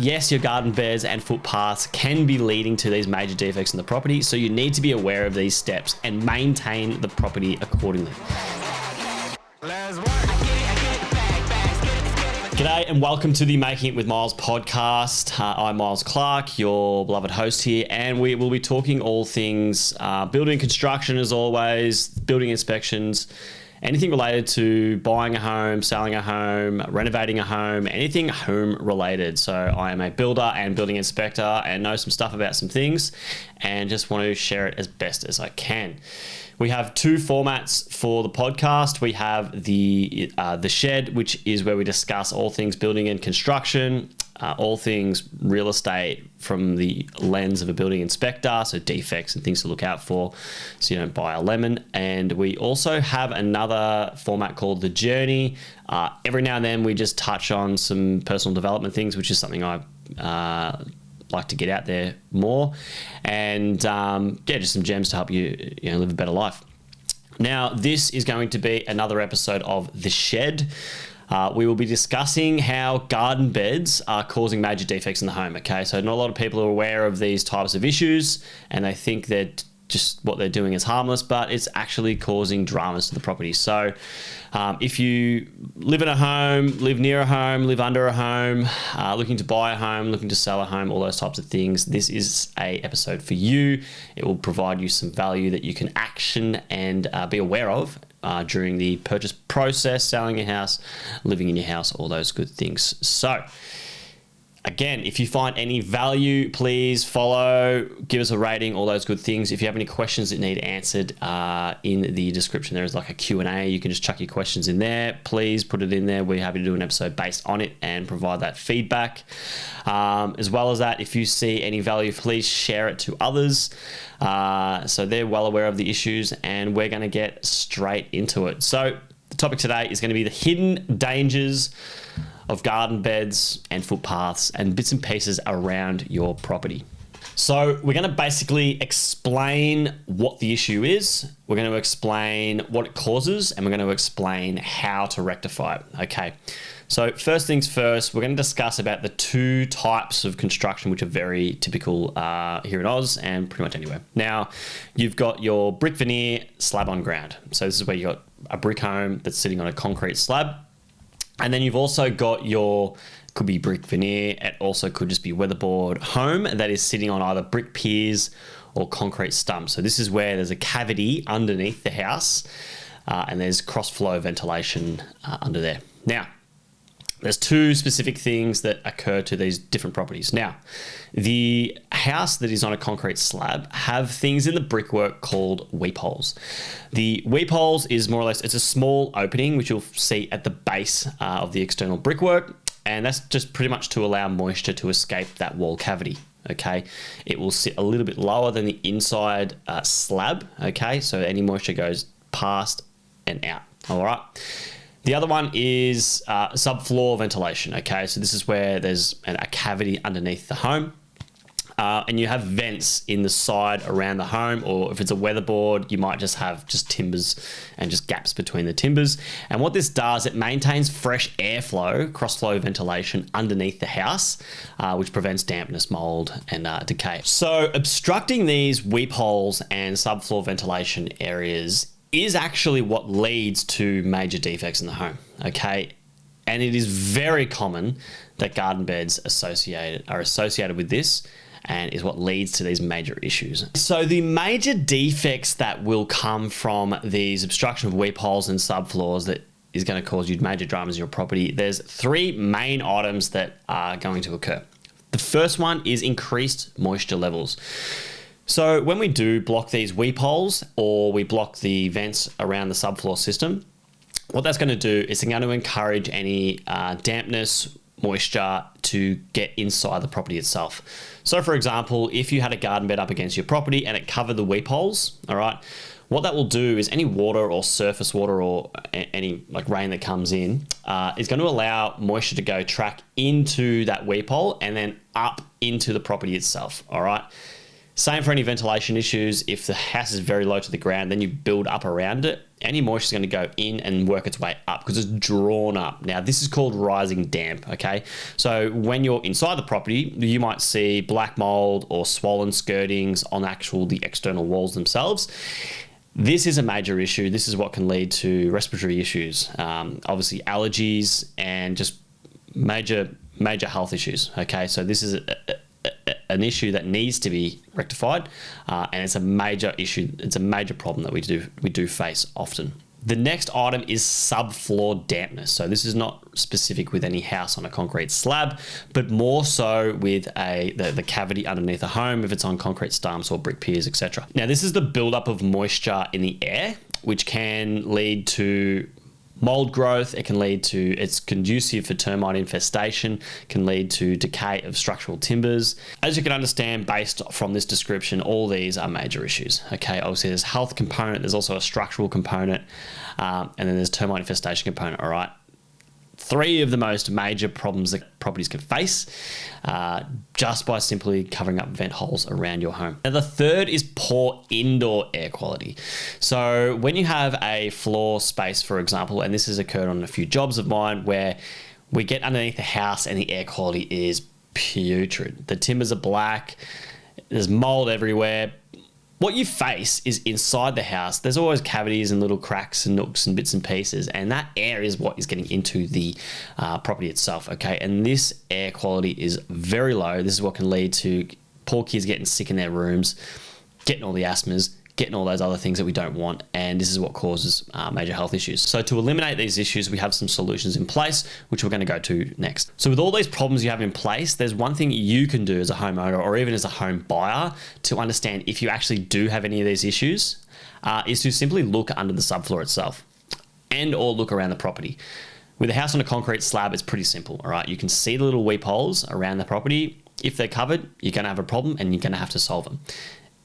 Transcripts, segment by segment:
yes, your garden beds and footpaths can be leading to these major defects in the property, so you need to be aware of these steps and maintain the property accordingly. G'day and welcome to the Making It With Myles podcast. I'm Myles Clark, your beloved host here, and we will be talking all things building construction as always, building inspections, anything related to buying a home, selling a home, renovating a home, anything home related. So I am a builder and building inspector and know some stuff about some things and just want to share it as best as I can. We have two formats for the podcast. We have the shed, which is where we discuss all things building and construction, all things real estate from the lens of a building inspector, so defects and things to look out for so you don't buy a lemon. And we also have another format called the journey. Every now and then we just touch on some personal development things, which is something I like to get out there more, and just some gems to help you live a better life. Now, this is going to be another episode of The Shed. We will be discussing how garden beds are causing major defects in the home. Okay, so not a lot of people are aware of these types of issues, and they think that just what they're doing is harmless, but it's actually causing dramas to the property. So if you live in a home, live near a home, live under a home, looking to buy a home, looking to sell a home, all those types of things, this is a episode for you. It will provide you some value that you can action and be aware of during the purchase process, selling your house, living in your house, all those good things. So again, if you find any value, please follow, give us a rating, all those good things. If you have any questions that need answered, in the description there is like a Q&A. You can just chuck your questions in there. Please put it in there. We're happy to do an episode based on it and provide that feedback. As well as that, if you see any value, please share it to others so they're well aware of the issues, and we're going to get straight into it. So the topic today is going to be the hidden dangers of garden beds and footpaths and bits and pieces around your property. So we're going to basically explain what the issue is, we're going to explain what it causes, and we're going to explain how to rectify it. Okay, so first things first, we're going to discuss about the two types of construction which are very typical here in Oz and pretty much anywhere. Now, you've got your brick veneer slab on ground. So this is where you've got a brick home that's sitting on a concrete slab. And then you've also got your, could be brick veneer, it also could just be weatherboard home that is sitting on either brick piers or concrete stumps. So this is where there's a cavity underneath the house and there's cross flow ventilation under there. Now, there's two specific things that occur to these different properties. Now, the house that is on a concrete slab have things in the brickwork called weep holes. The weep holes is more or less, it's a small opening which you'll see at the base of the external brickwork, and that's just pretty much to allow moisture to escape that wall cavity. Okay, it will sit a little bit lower than the inside slab. Okay, so any moisture goes past and out. All right. The other one is subfloor ventilation. Okay, so this is where there's a cavity underneath the home, and you have vents in the side around the home, or if it's a weatherboard, you might just have just timbers and just gaps between the timbers. And what this does, it maintains fresh airflow, cross-flow ventilation underneath the house, which prevents dampness, mold, and decay. So obstructing these weep holes and subfloor ventilation areas is actually what leads to major defects in the home, okay? And it is very common that garden beds are associated with this, and is what leads to these major issues. So the major defects that will come from these obstruction of weep holes and subfloors that is going to cause you major dramas in your property, there's three main items that are going to occur. The first one is increased moisture levels. So when we do block these weep holes, or we block the vents around the subfloor system, what that's going to do is it's going to encourage any dampness, moisture to get inside the property itself. So for example, if you had a garden bed up against your property and it covered the weep holes, all right, what that will do is any water or surface water or any like rain that comes in is going to allow moisture to go track into that weep hole and then up into the property itself, all right? Same for any ventilation issues. If the house is very low to the ground, then you build up around it. Any moisture is going to go in and work its way up because it's drawn up. Now, this is called rising damp, okay? So when you're inside the property, you might see black mold or swollen skirtings on the external walls themselves. This is a major issue. This is what can lead to respiratory issues, obviously allergies, and just major health issues, okay? So this is an issue that needs to be rectified, and it's a major issue. It's a major problem that we do face often. The next item is subfloor dampness. So this is not specific with any house on a concrete slab, but more so with the cavity underneath a home if it's on concrete stumps or brick piers, etc. Now, this is the buildup of moisture in the air, which can lead to mold growth. It's conducive for termite infestation, can lead to decay of structural timbers. As you can understand, based from this description, all these are major issues. Okay, obviously there's health component, there's also a structural component, and then there's termite infestation component. All right. 3 of the most major problems that properties can face just by simply covering up vent holes around your home. Now, the third is poor indoor air quality. So when you have a floor space, for example, and this has occurred on a few jobs of mine where we get underneath the house and the air quality is putrid. The timbers are black, there's mold everywhere. What you face is inside the house, there's always cavities and little cracks and nooks and bits and pieces, and that air is what is getting into the property itself, okay? And this air quality is very low. This is what can lead to poor kids getting sick in their rooms, getting all the asthmas, getting all those other things that we don't want, and this is what causes major health issues. So to eliminate these issues, we have some solutions in place, which we're going to go to next. So with all these problems you have in place, there's one thing you can do as a homeowner or even as a home buyer to understand if you actually do have any of these issues, is to simply look under the subfloor itself and or look around the property. With a house on a concrete slab, it's pretty simple, all right? You can see the little weep holes around the property. If they're covered, you're going to have a problem and you're going to have to solve them.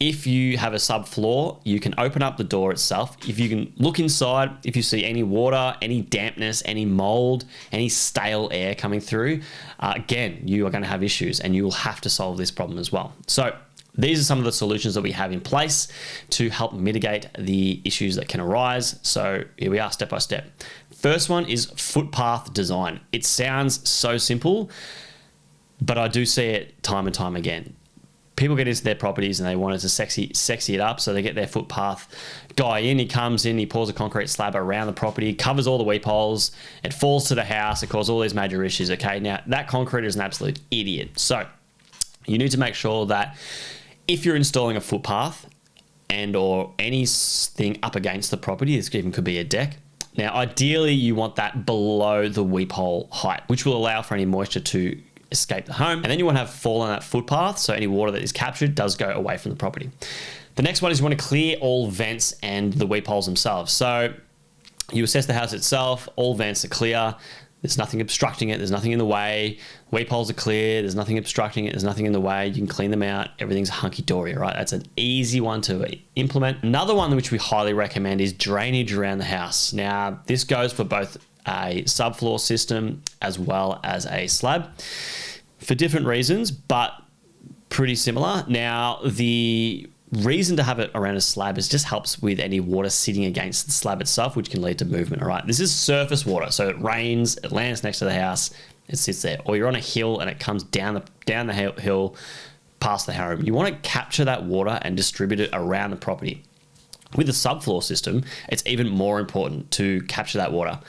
If you have a subfloor, you can open up the door itself. If you can look inside, if you see any water, any dampness, any mold, any stale air coming through, again, you are going to have issues and you will have to solve this problem as well. So these are some of the solutions that we have in place to help mitigate the issues that can arise. So here we are, step by step. First one is footpath design. It sounds so simple, but I do see it time and time again. People get into their properties and they want it to sexy it up, so they get their footpath guy in. He comes in, he pours a concrete slab around the property, covers all the weep holes, it falls to the house, it causes all these major issues. Okay, now that concrete is an absolute idiot. So you need to make sure that if you're installing a footpath and or anything up against the property, this even could be a deck. Now, ideally, you want that below the weep hole height, which will allow for any moisture to escape the home. And then you want to have fall on that footpath, so any water that is captured does go away from the property. The next one is you want to clear all vents and the weep holes themselves. So you assess the house itself, all vents are clear, there's nothing obstructing it, there's nothing in the way, weep holes are clear, there's nothing obstructing it, there's nothing in the way, you can clean them out, everything's hunky-dory, right? That's an easy one to implement. Another one which we highly recommend is drainage around the house. Now, this goes for both a subfloor system as well as a slab for different reasons, but pretty similar. Now, the reason to have it around a slab is just helps with any water sitting against the slab itself, which can lead to movement. All right, this is surface water, so it rains, it lands next to the house, it sits there, or you're on a hill and it comes down the hill past the home. You want to capture that water and distribute it around the property. With the subfloor system, it's even more important to capture that water.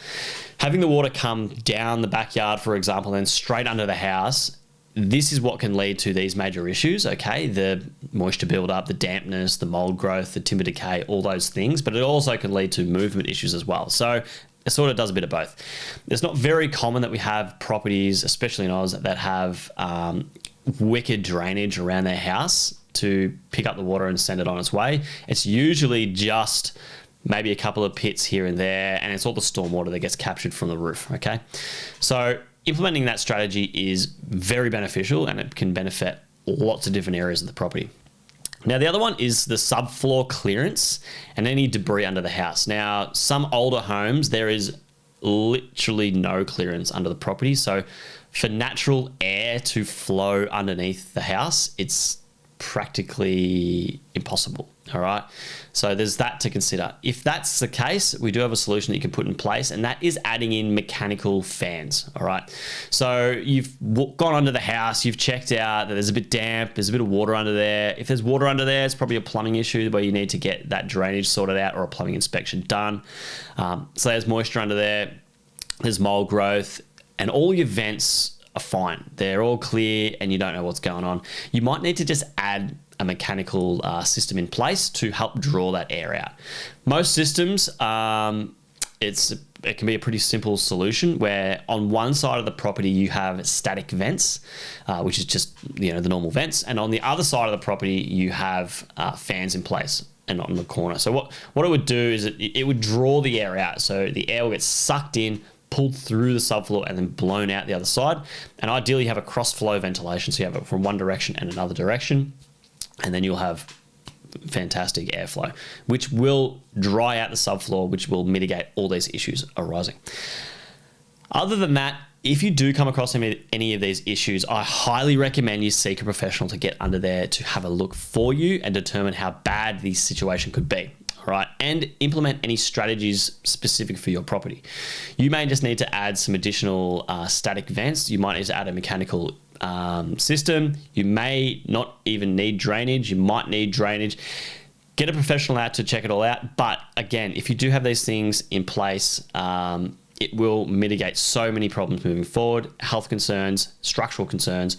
Having the water come down the backyard, for example, then straight under the house, this is what can lead to these major issues, okay? The moisture buildup, the dampness, the mold growth, the timber decay, all those things, but it also can lead to movement issues as well. So it sort of does a bit of both. It's not very common that we have properties, especially in Oz, that have wicked drainage around their house to pick up the water and send it on its way. It's usually just maybe a couple of pits here and there, and it's all the stormwater that gets captured from the roof, okay? So implementing that strategy is very beneficial and it can benefit lots of different areas of the property. Now, the other one is the subfloor clearance and any debris under the house. Now, some older homes, there is literally no clearance under the property. So for natural air to flow underneath the house, it's practically impossible. All right. So there's that to consider. If that's the case, we do have a solution that you can put in place, and that is adding in mechanical fans. All right. So you've gone under the house, you've checked out that there's a bit damp, there's a bit of water under there. If there's water under there, it's probably a plumbing issue where you need to get that drainage sorted out or a plumbing inspection done. So there's moisture under there, there's mold growth, and all your vents are fine. They're all clear and you don't know what's going on. You might need to just add a mechanical system in place to help draw that air out. Most systems, it can be a pretty simple solution where on one side of the property you have static vents, which is just the normal vents, and on the other side of the property you have fans in place and not in the corner. So what it would do is it would draw the air out, so the air will get sucked in, pulled through the subfloor, and then blown out the other side. And ideally you have a cross flow ventilation, so you have it from one direction and another direction, and then you'll have fantastic airflow, which will dry out the subfloor, which will mitigate all these issues arising. Other than that, if you do come across any of these issues, I highly recommend you seek a professional to get under there to have a look for you and determine how bad the situation could be. All right, and implement any strategies specific for your property. You may just need to add some additional static vents. You might need to add a mechanical system. You may not even need drainage. You might need drainage. Get a professional out to check it all out. But again, if you do have these things in place, it will mitigate so many problems moving forward. Health concerns, structural concerns,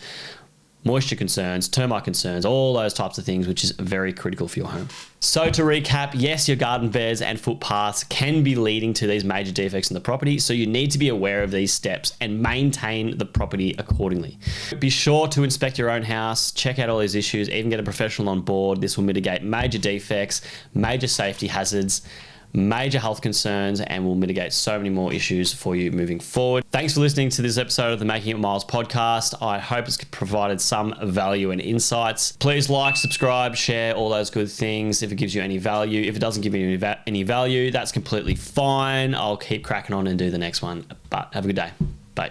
moisture concerns, termite concerns, all those types of things, which is very critical for your home. So to recap, yes, your garden beds and footpaths can be leading to these major defects in the property, so you need to be aware of these steps and maintain the property accordingly. Be sure to inspect your own house, check out all these issues, even get a professional on board. This will mitigate major defects, major safety hazards, major health concerns, and will mitigate so many more issues for you moving forward. Thanks for listening to this episode of the Making It With Myles podcast. I hope it's provided some value and insights. Please like, subscribe, share, all those good things if it gives you any value. If it doesn't give you any value, that's completely fine. I'll keep cracking on and do the next one. But have a good day. Bye.